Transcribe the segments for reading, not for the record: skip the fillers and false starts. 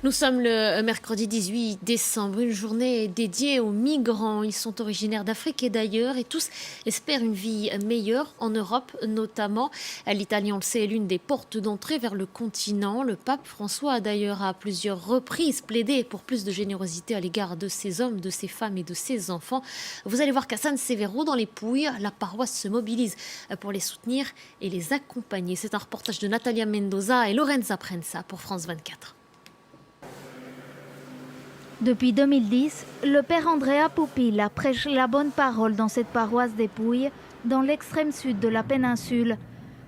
Nous sommes le mercredi 18 décembre, une journée dédiée aux migrants. Ils sont originaires d'Afrique et d'ailleurs et tous espèrent une vie meilleure en Europe notamment. L'Italie, on le sait, est l'une des portes d'entrée vers le continent. Le pape François a d'ailleurs à plusieurs reprises plaidé pour plus de générosité à l'égard de ces hommes, de ces femmes et de ces enfants. Vous allez voir qu'à San Severo, dans les Pouilles, la paroisse se mobilise pour les soutenir et les accompagner. C'est un reportage de Natalia Mendoza et Lorenza Prensa pour France 24. Depuis 2010, le père Andrea Pupilla prêche la bonne parole dans cette paroisse des Pouilles, dans l'extrême sud de la péninsule,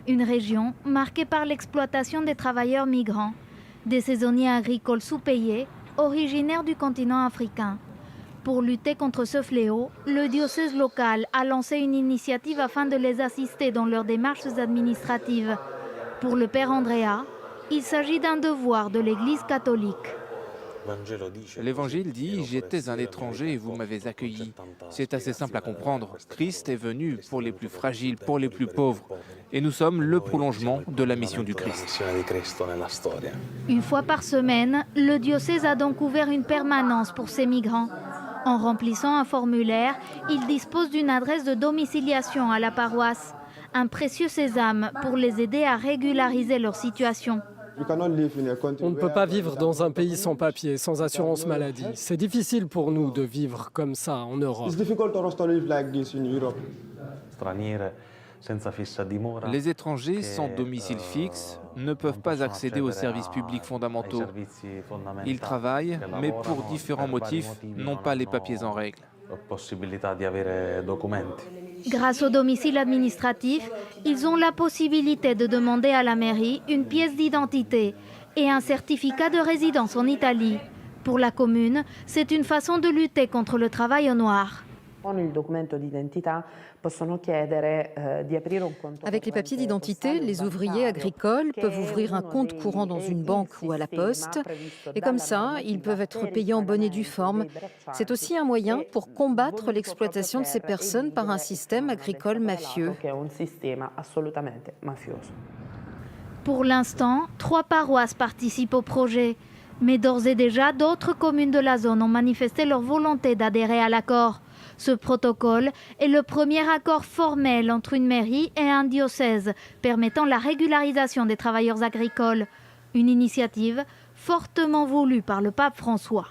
une région marquée par l'exploitation des travailleurs migrants, des saisonniers agricoles sous-payés, originaires du continent africain. Pour lutter contre ce fléau, le diocèse local a lancé une initiative afin de les assister dans leurs démarches administratives. Pour le père Andrea, il s'agit d'un devoir de l'Église catholique. L'Évangile dit « J'étais un étranger et vous m'avez accueilli ». C'est assez simple à comprendre. Christ est venu pour les plus fragiles, pour les plus pauvres. Et nous sommes le prolongement de la mission du Christ. Une fois par semaine, le diocèse a donc ouvert une permanence pour ces migrants. En remplissant un formulaire, ils disposent d'une adresse de domiciliation à la paroisse. Un précieux sésame pour les aider à régulariser leur situation. On ne peut pas vivre dans un pays sans papier, sans assurance maladie. C'est difficile pour nous de vivre comme ça en Europe. Les étrangers sans domicile fixe ne peuvent pas accéder aux services publics fondamentaux. Ils travaillent, mais pour différents motifs, n'ont pas les papiers en règle. Grâce au domicile administratif, ils ont la possibilité de demander à la mairie une pièce d'identité et un certificat de résidence en Italie. Pour la commune, c'est une façon de lutter contre le travail au noir. Avec les papiers d'identité, les ouvriers agricoles peuvent ouvrir un compte courant dans une banque ou à la poste. Et comme ça, ils peuvent être payés en bonne et due forme. C'est aussi un moyen pour combattre l'exploitation de ces personnes par un système agricole mafieux. Pour l'instant, 3 paroisses participent au projet. Mais d'ores et déjà, d'autres communes de la zone ont manifesté leur volonté d'adhérer à l'accord. Ce protocole est le premier accord formel entre une mairie et un diocèse permettant la régularisation des travailleurs agricoles. Une initiative fortement voulue par le pape François.